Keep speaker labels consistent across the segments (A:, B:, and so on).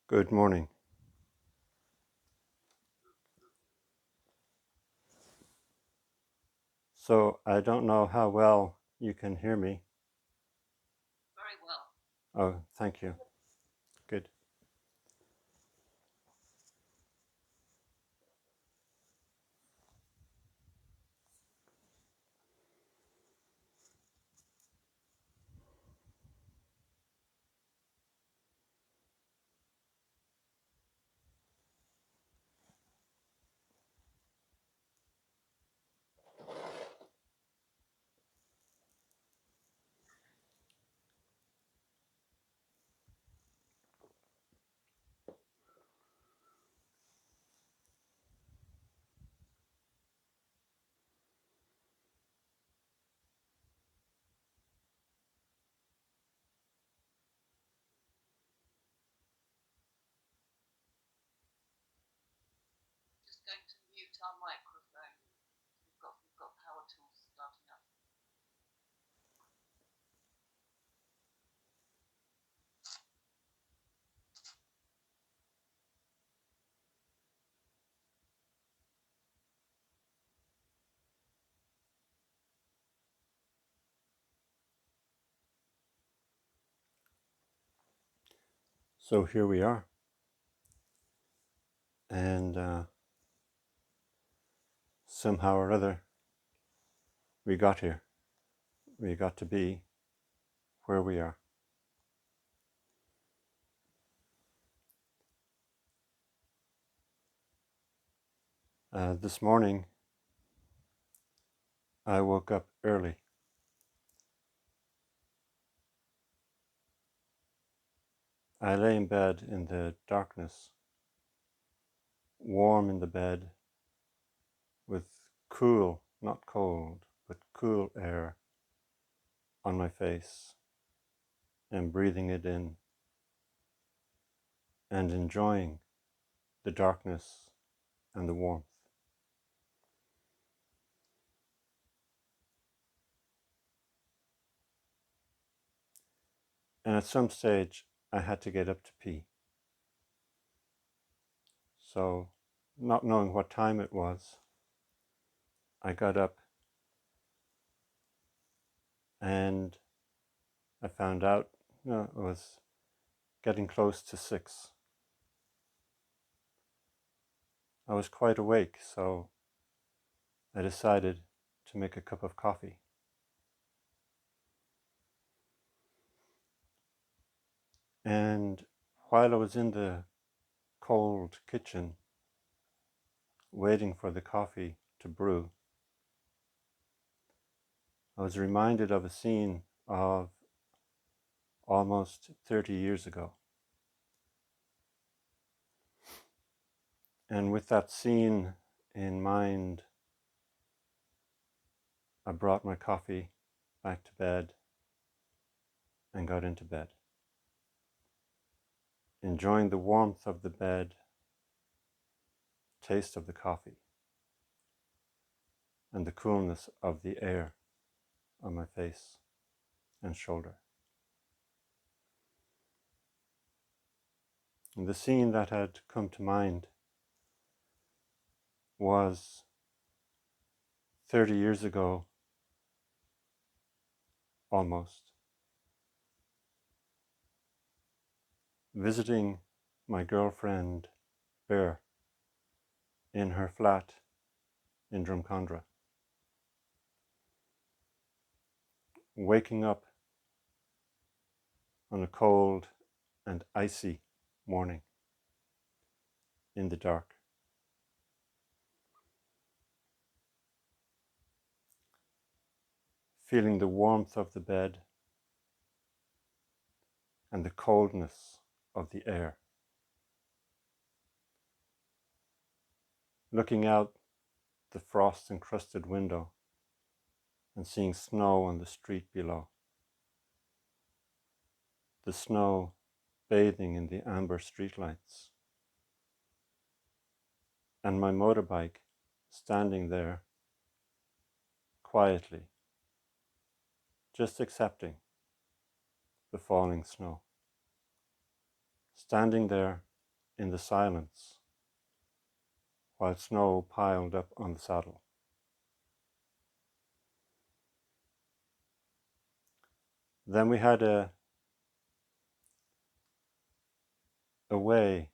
A: Good morning. So I don't know how well you can hear me.
B: Very well.
A: Oh, thank you. Good.
B: Just going to mute our microphone. We've got power tools starting up.
A: So here we are. And somehow or other, we got here. We got to be where we are. This morning, I woke up early. I lay in bed in the darkness, warm in the bed, with cool, not cold, but cool air on my face, and breathing it in and enjoying the darkness and the warmth. And at some stage, I had to get up to pee. So, not knowing what time it was, I got up and I found out it was getting close to 6. I was quite awake, so I decided to make a cup of coffee. And while I was in the cold kitchen, waiting for the coffee to brew, I was reminded of a scene of almost 30 years ago. And with that scene in mind, I brought my coffee back to bed and got into bed, enjoying the warmth of the bed, taste of the coffee, and the coolness of the air on my face and shoulder. And the scene that had come to mind was 30 years ago, almost, visiting my girlfriend Bear in her flat in Drumcondra, waking up on a cold and icy morning in the dark, feeling the warmth of the bed and the coldness of the air, looking out the frost-encrusted window and seeing snow on the street below, the snow bathing in the amber streetlights, and my motorbike standing there quietly, just accepting the falling snow, standing there in the silence while snow piled up on the saddle. Then we had a way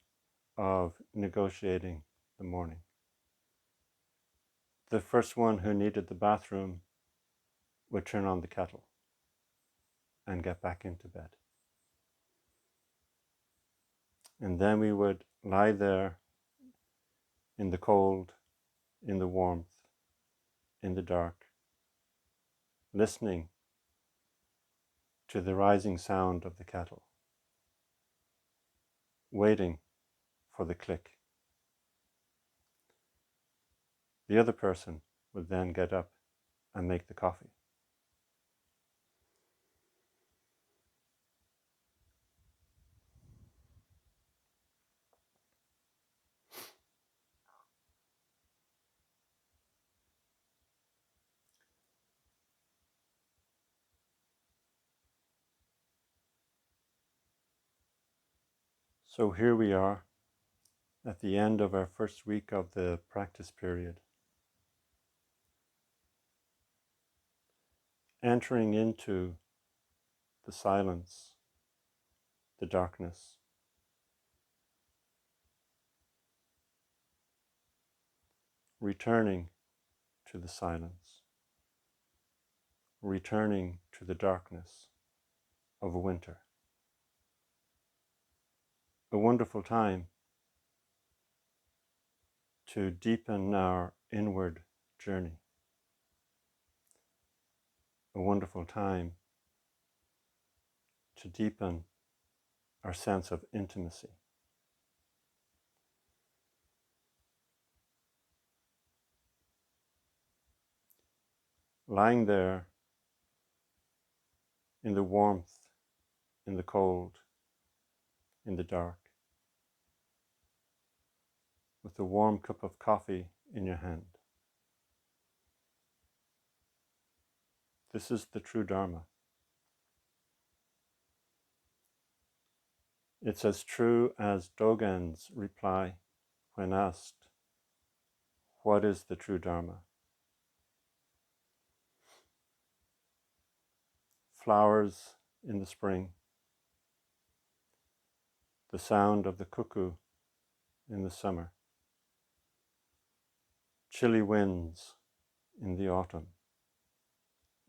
A: of negotiating the morning. The first one who needed the bathroom would turn on the kettle and get back into bed. And then we would lie there in the cold, in the warmth, in the dark, listening to the rising sound of the kettle, waiting for the click. The other person would then get up and make the coffee. So here we are at the end of our first week of the practice period, entering into the silence, the darkness, returning to the silence, returning to the darkness of winter. A wonderful time to deepen our inward journey. A wonderful time to deepen our sense of intimacy. Lying there in the warmth, in the cold, in the dark, with a warm cup of coffee in your hand. This is the true Dharma. It's as true as Dogen's reply when asked, "What is the true Dharma?" Flowers in the spring, the sound of the cuckoo in the summer, chilly winds in the autumn,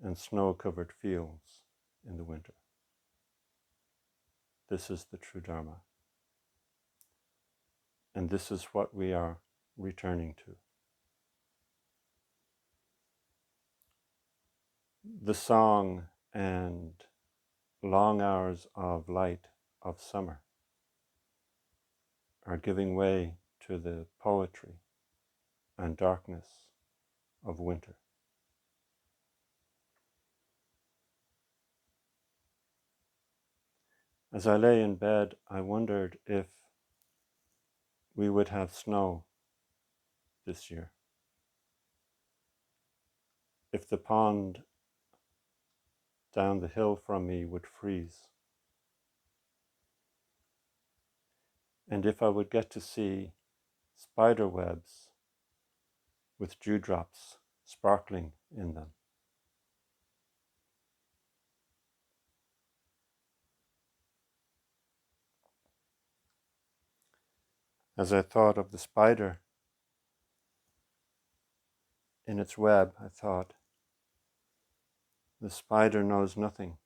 A: and snow-covered fields in the winter. This is the true Dharma. And this is what we are returning to. The song and long hours of light of summer are giving way to the poetry and darkness of winter. As I lay in bed, I wondered if we would have snow this year. If the pond down the hill from me would freeze. And if I would get to see spider webs with dewdrops sparkling in them. As I thought of the spider in its web, I thought, the spider knows nothing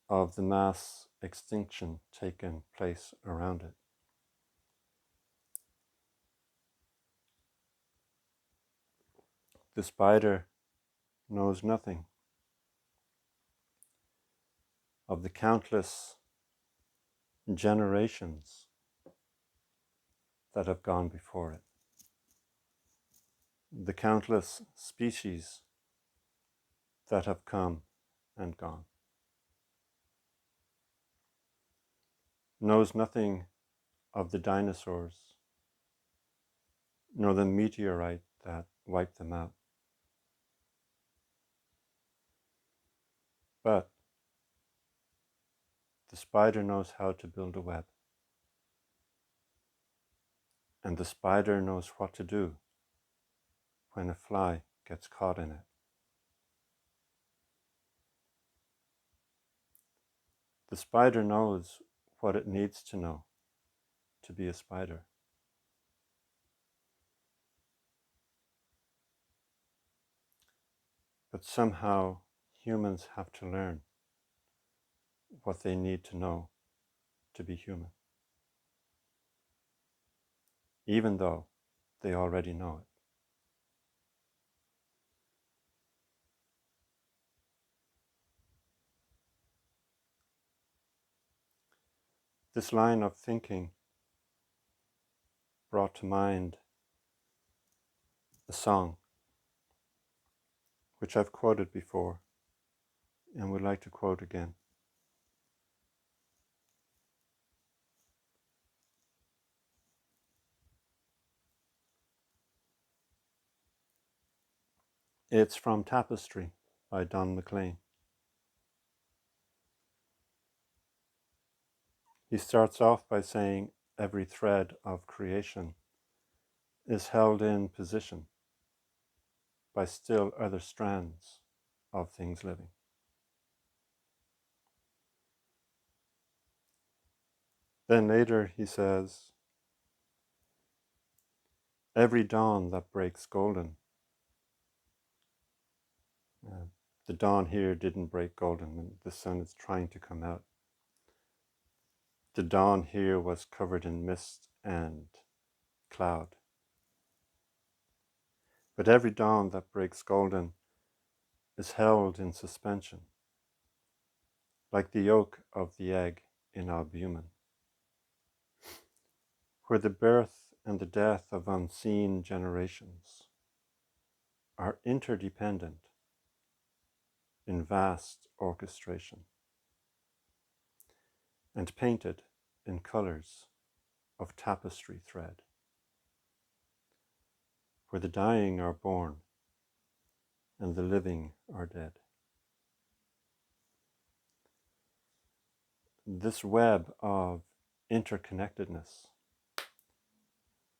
A: of the mass extinction taking place around it. The spider knows nothing of the countless generations that have gone before it, the countless species that have come and gone. Knows nothing of the dinosaurs, nor the meteorite that wiped them out. But the spider knows how to build a web. and the spider knows what to do when a fly gets caught in it. The spider knows what it needs to know to be a spider. But somehow humans have to learn what they need to know to be human, even though they already know it. This line of thinking brought to mind a song which I've quoted before and would like to quote again. It's from Tapestry by Don McLean. He starts off by saying every thread of creation is held in position by still other strands of things living. Then later he says, every dawn that breaks golden. The dawn here didn't break golden, and the sun is trying to come out. The dawn here was covered in mist and cloud. But every dawn that breaks golden is held in suspension, like the yolk of the egg in albumen, where the birth and the death of unseen generations are interdependent in vast orchestration and painted in colors of tapestry thread, where the dying are born and the living are dead. This web of interconnectedness,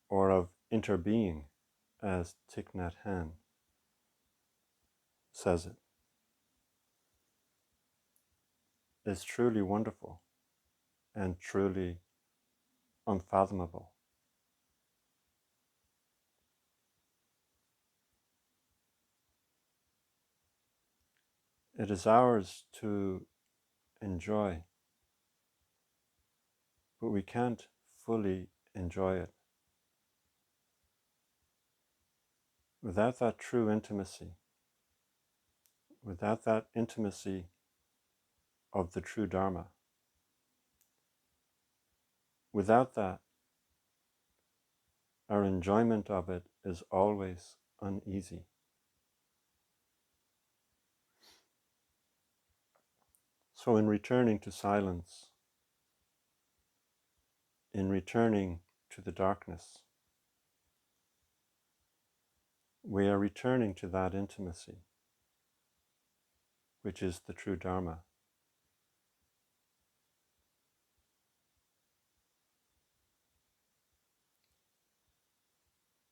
A: or of interbeing, as Thich Nhat Hanh says it, is truly wonderful and truly unfathomable. It is ours to enjoy, but we can't fully enjoy it without that true intimacy, without that intimacy of the true Dharma. Without that, our enjoyment of it is always uneasy. So in returning to silence, in returning to the darkness, we are returning to that intimacy, which is the true Dharma.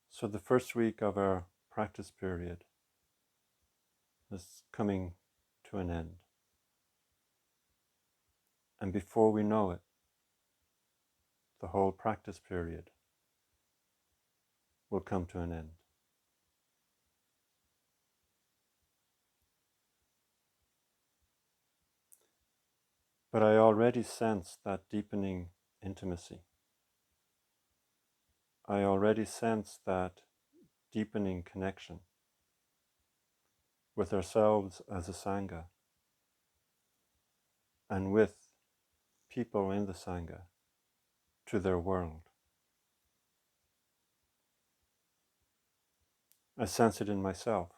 A: So the first week of our practice period is coming to an end. And before we know it, the whole practice period will come to an end. But I already sense that deepening intimacy. I already sense that deepening connection with ourselves as a Sangha and with people in the Sangha to their world. I sense it in myself,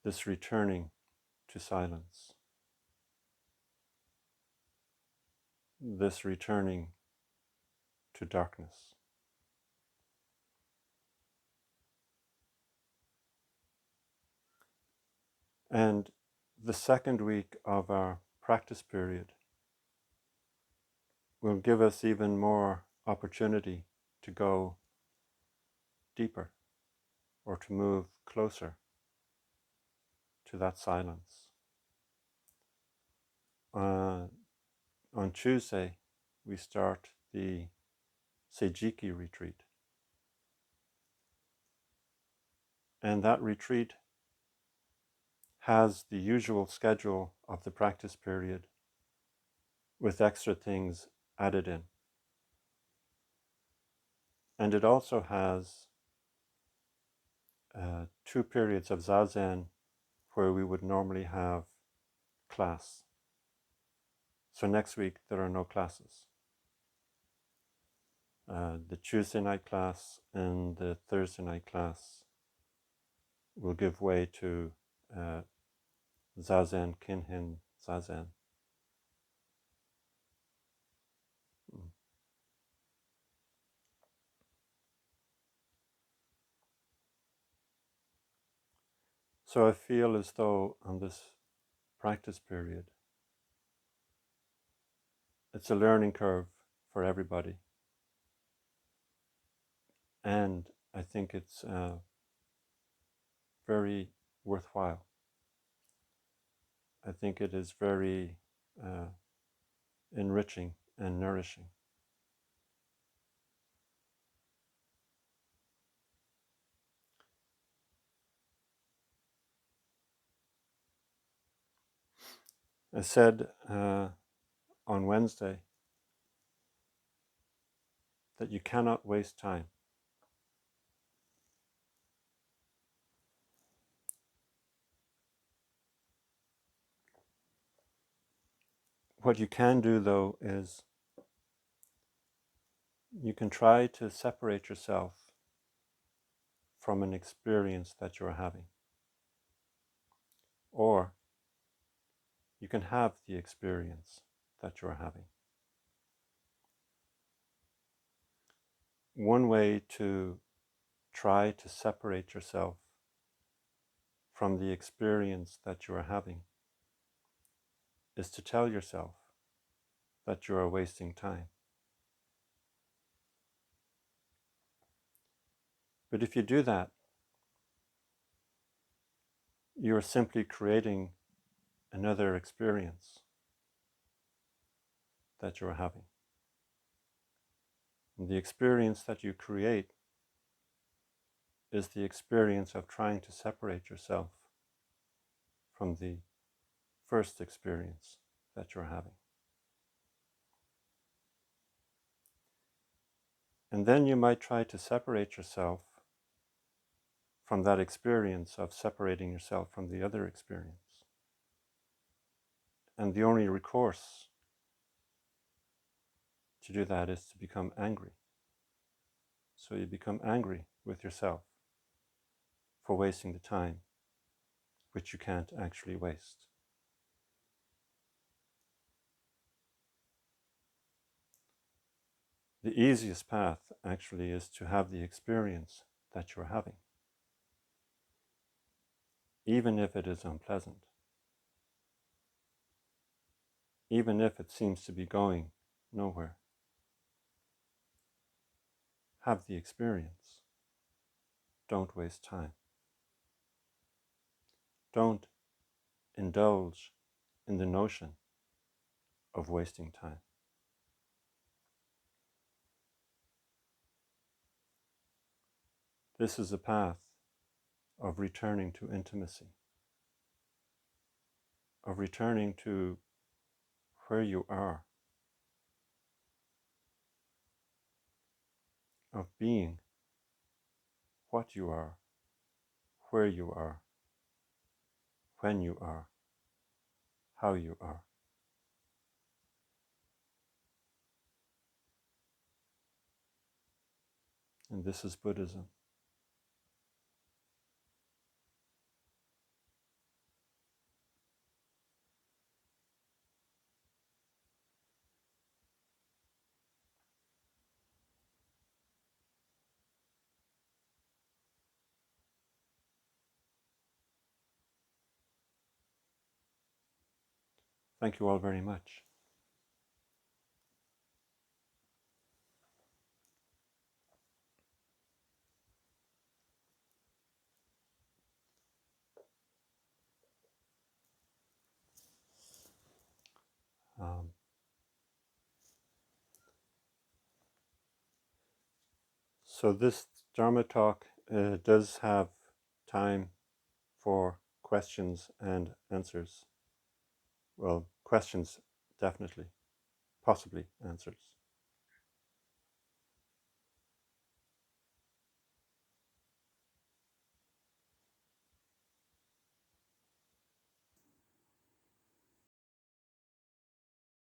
A: this returning to silence, this returning to darkness. And the second week of our practice period will give us even more opportunity to go deeper or to move closer to that silence. On Tuesday, we start the Seijiki retreat. And that retreat has the usual schedule of the practice period with extra things added in. And it also has 2 periods of Zazen where we would normally have class. So next week there are no classes. The Tuesday night class and the Thursday night class will give way to Zazen, Kinhin Zazen. So I feel as though on this practice period, it's a learning curve for everybody. And I think it's very worthwhile. I think it is very enriching and nourishing. I said on Wednesday that you cannot waste time. What you can do, though, is you can try to separate yourself from an experience that you're having. Or you can have the experience that you're having. One way to try to separate yourself from the experience that you are having is to tell yourself that you are wasting time. But if you do that, you are simply creating another experience that you are having. And the experience that you create is the experience of trying to separate yourself from the first experience that you're having. And then you might try to separate yourself from that experience of separating yourself from the other experience. And the only recourse to do that is to become angry. So you become angry with yourself for wasting the time which you can't actually waste. The easiest path actually is to have the experience that you're having, even if it is unpleasant, even if it seems to be going nowhere. Have the experience. Don't waste time. Don't indulge in the notion of wasting time. This is a path of returning to intimacy, of returning to where you are, of being what you are, where you are, when you are, how you are. And this is Buddhism. Thank you all very much. So this Dharma talk does have time for questions and answers. Well, questions definitely, possibly answers.